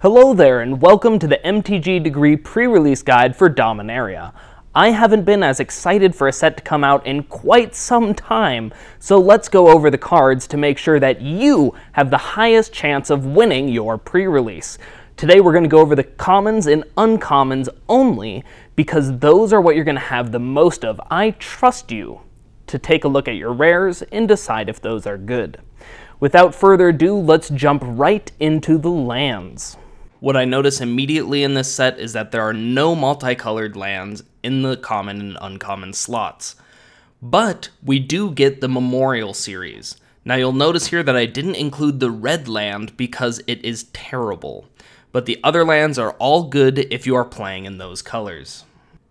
Hello there, and welcome to the MTG Degree pre-release guide for Dominaria. I haven't been as excited for a set to come out in quite some time, so let's go over the cards to make sure that you have the highest chance of winning your pre-release. Today we're going to go over the commons and uncommons only, because those are what you're going to have the most of. I trust you to take a look at your rares and decide if those are good. Without further ado, let's jump right into the lands. What I notice immediately in this set is that there are no multicolored lands in the common and uncommon slots. But we do get the Memorial series. Now you'll notice here that I didn't include the red land because it is terrible. But the other lands are all good if you are playing in those colors.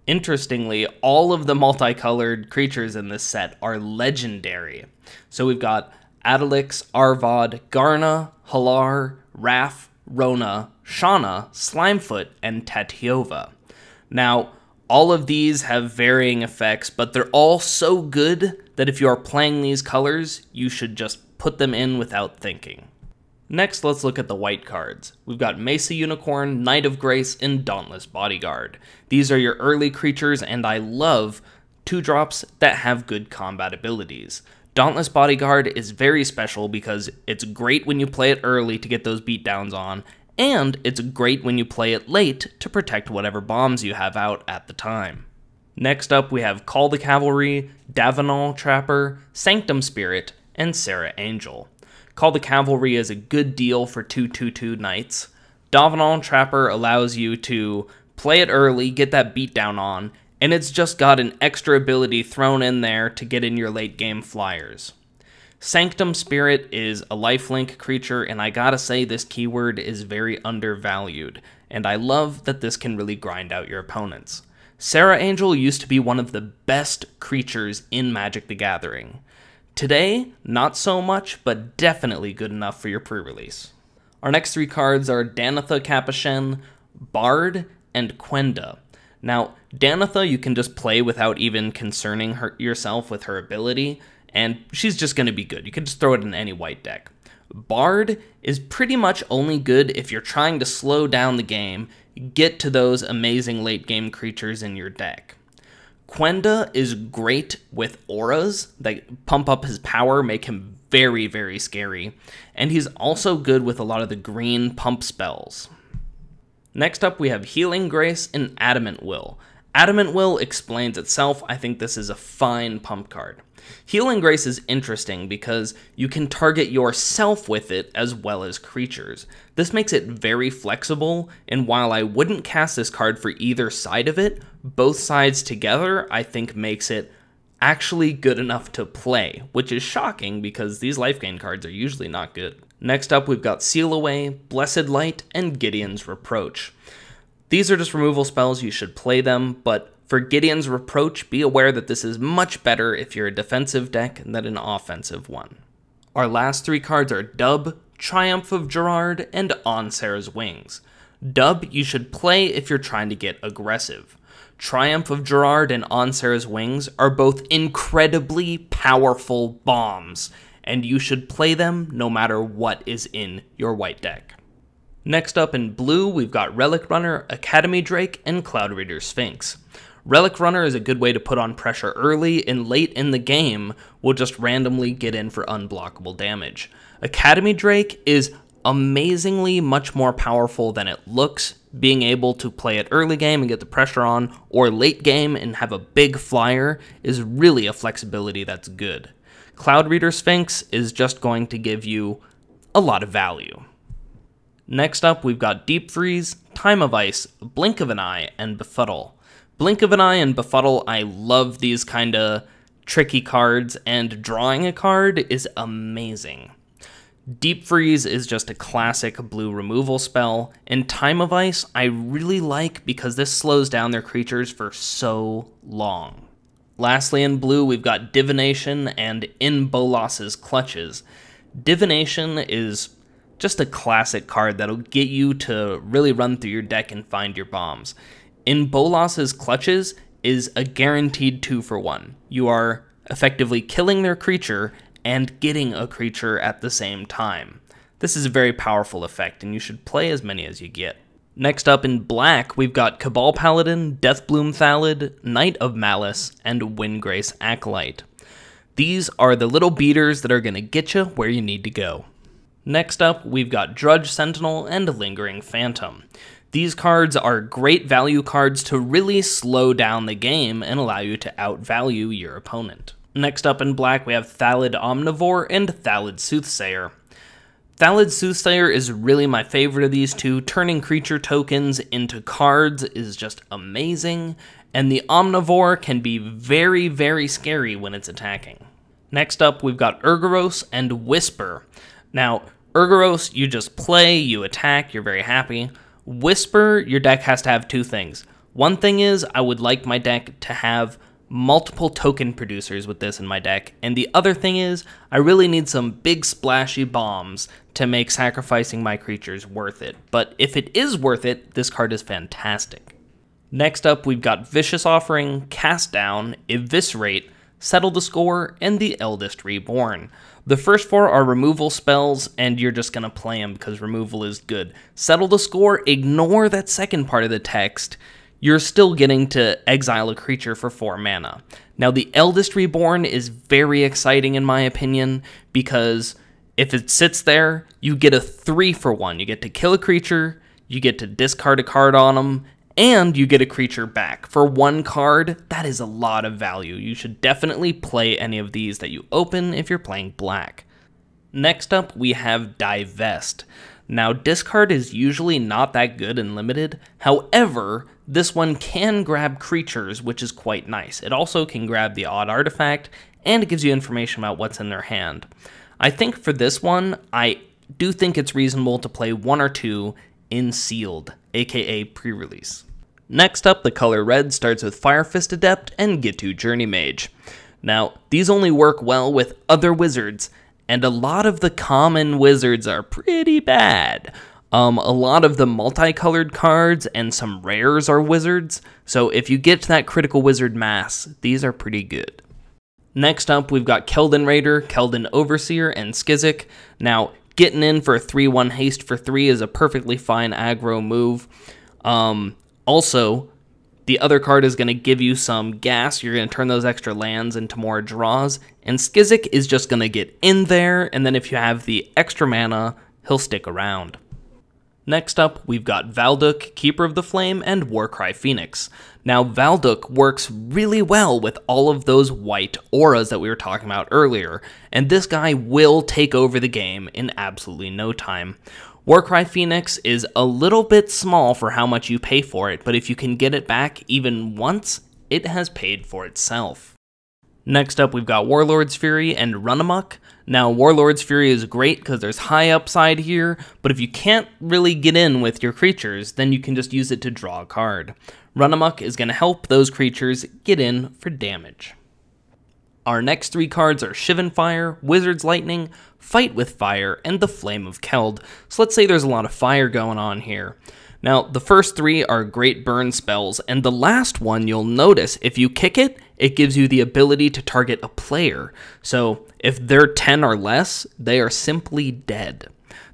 Interestingly, all of the multicolored creatures in this set are legendary. So we've got Adalix, Arvad, Garna, Halar, Raf, Rona, Shauna, Slimefoot, and Tatiova. Now, all of these have varying effects, but they're all so good that if you are playing these colors, you should just put them in without thinking. Next, let's look at the white cards. We've got Mesa Unicorn, Knight of Grace, and Dauntless Bodyguard. These are your early creatures, and I love 2-drops that have good combat abilities. Dauntless Bodyguard is very special because it's great when you play it early to get those beatdowns on, and it's great when you play it late to protect whatever bombs you have out at the time. Next up, we have Call the Cavalry, Davenant Trapper, Sanctum Spirit, and Sarah Angel. Call the Cavalry is a good deal for 2/2/2 knights. Davenant Trapper allows you to play it early, get that beatdown on, and it's just got an extra ability thrown in there to get in your late game flyers. Sanctum Spirit is a lifelink creature, and I gotta say this keyword is very undervalued, and I love that this can really grind out your opponents. Sarah Angel used to be one of the best creatures in Magic the Gathering. Today, not so much, but definitely good enough for your pre-release. Our next 3 cards are Danitha Capuchin, Bard, and Quenda. Now, Danitha you can just play without even concerning yourself with her ability, and she's just going to be good. You can just throw it in any white deck. Bard is pretty much only good if you're trying to slow down the game, get to those amazing late game creatures in your deck. Quenda is great with auras that pump up his power, make him very, very scary, and he's also good with a lot of the green pump spells. Next up, we have Healing Grace and Adamant Will. Adamant Will explains itself. I think this is a fine pump card. Healing Grace is interesting because you can target yourself with it as well as creatures. This makes it very flexible, and while I wouldn't cast this card for either side of it, both sides together I think makes it actually good enough to play, which is shocking because these life gain cards are usually not good. Next up, we've got Seal Away, Blessed Light, and Gideon's Reproach. These are just removal spells, you should play them, but for Gideon's Reproach, be aware that this is much better if you're a defensive deck than an offensive one. Our last 3 cards are Dub, Triumph of Gerard, and On Sarah's Wings. Dub you should play if you're trying to get aggressive. Triumph of Gerard and On Sarah's Wings are both incredibly powerful bombs, and you should play them no matter what is in your white deck. Next up in blue, we've got Relic Runner, Academy Drake, and Cloud Reader Sphinx. Relic Runner is a good way to put on pressure early, and late in the game will just randomly get in for unblockable damage. Academy Drake is amazingly much more powerful than it looks, being able to play it early game and get the pressure on, or late game and have a big flyer is really a flexibility that's good. Cloud Reader Sphinx is just going to give you a lot of value. Next up, we've got Deep Freeze, Time of Ice, Blink of an Eye, and Befuddle. Blink of an Eye and Befuddle, I love these kind of tricky cards, and drawing a card is amazing. Deep Freeze is just a classic blue removal spell, and Time of Ice I really like because this slows down their creatures for so long. Lastly in blue, we've got Divination and In Bolas's Clutches. Divination is just a classic card that'll get you to really run through your deck and find your bombs. In Bolas's Clutches is a guaranteed 2-for-1. You are effectively killing their creature and getting a creature at the same time. This is a very powerful effect, and you should play as many as you get. Next up in black, we've got Cabal Paladin, Deathbloom Thallid, Knight of Malice, and Windgrace Acolyte. These are the little beaters that are going to get you where you need to go. Next up, we've got Drudge Sentinel and Lingering Phantom. These cards are great value cards to really slow down the game and allow you to outvalue your opponent. Next up in black, we have Thallid Omnivore and Thallid Soothsayer. Thallid Soothsayer is really my favorite of these two. Turning creature tokens into cards is just amazing, and the Omnivore can be very, very scary when it's attacking. Next up, we've got Urgoros and Whisper. Now, Urgoros, you just play, you attack, you're very happy. Whisper, your deck has to have two things. One thing is, I would like my deck to have multiple token producers with this in my deck, and the other thing is, I really need some big splashy bombs to make sacrificing my creatures worth it. But if it is worth it, this card is fantastic. Next up, we've got Vicious Offering, Cast Down, Eviscerate, Settle the Score, and the Eldest Reborn. The first four are removal spells, and you're just going to play them because removal is good. Settle the Score, ignore that second part of the text. You're still getting to exile a creature for 4 mana. Now, the Eldest Reborn is very exciting in my opinion, because if it sits there, you get a 3-for-1. You get to kill a creature, you get to discard a card on them, and you get a creature back. For 1 card, that is a lot of value. You should definitely play any of these that you open if you're playing black. Next up, we have Divest. Now, discard is usually not that good in limited. However, this one can grab creatures, which is quite nice. It also can grab the odd artifact, and it gives you information about what's in their hand. I think for this one, I do think it's reasonable to play 1 or 2 in Sealed, aka Prerelease. Next up, the color red starts with Fire Fist Adept and Gitu Journey Mage. Now, these only work well with other wizards, and a lot of the common wizards are pretty bad. A lot of the multicolored cards and some rares are wizards, so if you get to that critical wizard mass, these are pretty good. Next up, we've got Keldon Raider, Keldon Overseer, and Skizik. Now, getting in for a 3/1 haste for 3 is a perfectly fine aggro move. Also, the other card is going to give you some gas. You're going to turn those extra lands into more draws. And Skizik is just going to get in there, and then if you have the extra mana, he'll stick around. Next up, we've got Valduk, Keeper of the Flame, and Warcry Phoenix. Now, Valduk works really well with all of those white auras that we were talking about earlier, and this guy will take over the game in absolutely no time. Warcry Phoenix is a little bit small for how much you pay for it, but if you can get it back even once, it has paid for itself. Next up, we've got Warlord's Fury and Runamok. Now, Warlord's Fury is great because there's high upside here, but if you can't really get in with your creatures, then you can just use it to draw a card. Runamok is going to help those creatures get in for damage. Our next 3 cards are Shivan Fire, Wizard's Lightning, Fight with Fire, and the Flame of Keld. So let's say there's a lot of fire going on here. Now, the first 3 are great burn spells, and the last one, you'll notice, if you kick it, it gives you the ability to target a player. So if they're 10 or less, they are simply dead.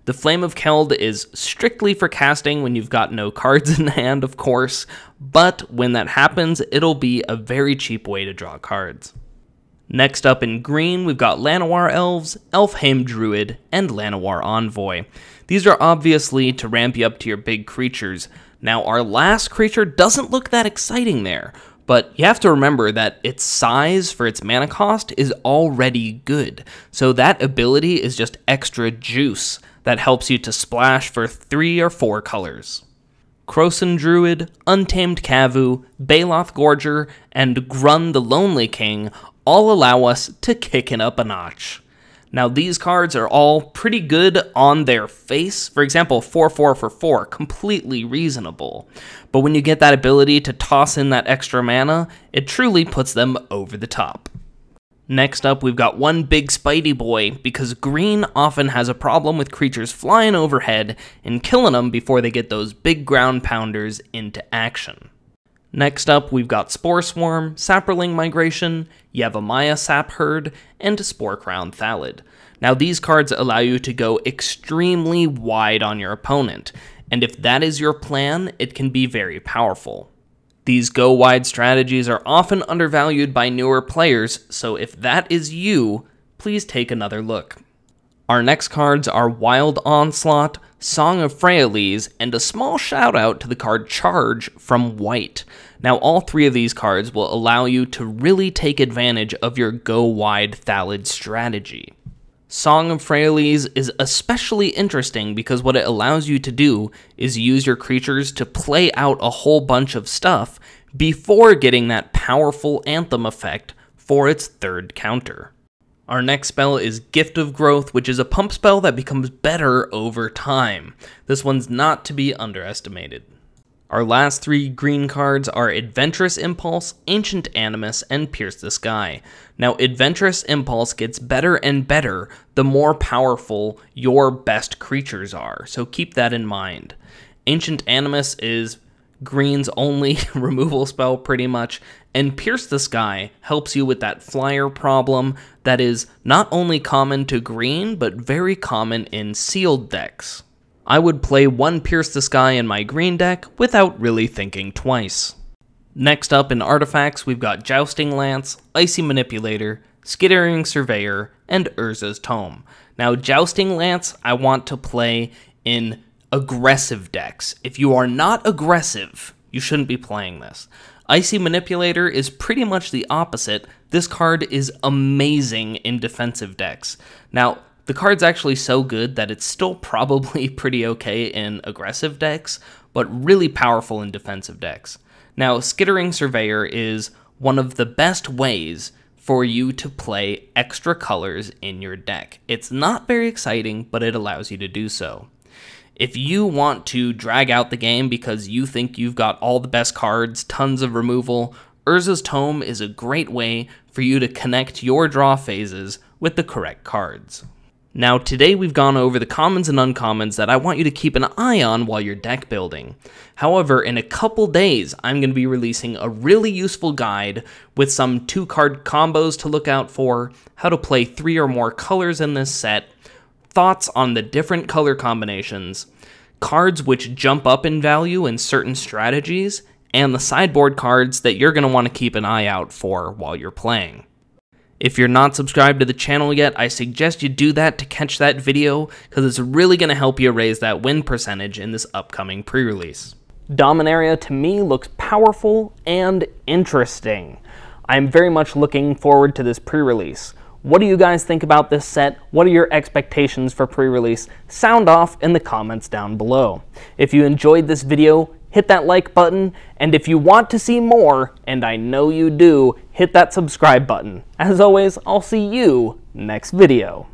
The Flame of Keld is strictly for casting when you've got no cards in hand, of course, but when that happens, it'll be a very cheap way to draw cards. Next up in green, we've got Llanowar Elves, Elfheim Druid, and Llanowar Envoy. These are obviously to ramp you up to your big creatures. Now, our last creature doesn't look that exciting there, but you have to remember that its size for its mana cost is already good, so that ability is just extra juice that helps you to splash for 3 or 4 colors. Krosan Druid, Untamed Kavu, Baloth Gorger, and Grun the Lonely King all allow us to kick it up a notch. Now, these cards are all pretty good on their face. For example, 4/4 for 4, completely reasonable. But when you get that ability to toss in that extra mana, it truly puts them over the top. Next up, we've got one big Spidey boy, because green often has a problem with creatures flying overhead and killing them before they get those big ground pounders into action. Next up, we've got Spore Swarm, Saproling Migration, Yavimaya Sap Herd, and Spore Crown Thallid. Now these cards allow you to go extremely wide on your opponent, and if that is your plan, it can be very powerful. These go-wide strategies are often undervalued by newer players, so if that is you, please take another look. Our next cards are Wild Onslaught, Song of Prerelease, and a small shout out to the card Charge from White. Now all three of these cards will allow you to really take advantage of your go-wide Thallid strategy. Song of Prerelease is especially interesting because what it allows you to do is use your creatures to play out a whole bunch of stuff before getting that powerful Anthem effect for its third counter. Our next spell is Gift of Growth, which is a pump spell that becomes better over time. This one's not to be underestimated. Our last three green cards are Adventurous Impulse, Ancient Animus, and Pierce the Sky. Now, Adventurous Impulse gets better and better the more powerful your best creatures are, so keep that in mind. Ancient Animus is green's only removal spell pretty much, and Pierce the Sky helps you with that flyer problem that is not only common to green, but very common in sealed decks. I would play one Pierce the Sky in my green deck without really thinking twice. Next up in artifacts, we've got Jousting Lance, Icy Manipulator, Skittering Surveyor, and Urza's Tome. Now, Jousting Lance I want to play in aggressive decks. If you are not aggressive, you shouldn't be playing this. Icy Manipulator is pretty much the opposite. This card is amazing in defensive decks. Now, the card's actually so good that it's still probably pretty okay in aggressive decks, but really powerful in defensive decks. Now, Skittering Surveyor is one of the best ways for you to play extra colors in your deck. It's not very exciting, but it allows you to do so. If you want to drag out the game because you think you've got all the best cards, tons of removal, Urza's Tome is a great way for you to connect your draw phases with the correct cards. Now today we've gone over the commons and uncommons that I want you to keep an eye on while you're deck building. However, in a couple days, I'm going to be releasing a really useful guide with some 2-card combos to look out for, how to play 3 or more colors in this set, thoughts on the different color combinations, cards which jump up in value in certain strategies, and the sideboard cards that you're going to want to keep an eye out for while you're playing. If you're not subscribed to the channel yet, I suggest you do that to catch that video, because it's really going to help you raise that win percentage in this upcoming pre-release. Dominaria to me looks powerful and interesting. I'm very much looking forward to this pre-release. What do you guys think about this set? What are your expectations for pre-release? Sound off in the comments down below. If you enjoyed this video, hit that like button, and if you want to see more, and I know you do, hit that subscribe button. As always, I'll see you next video.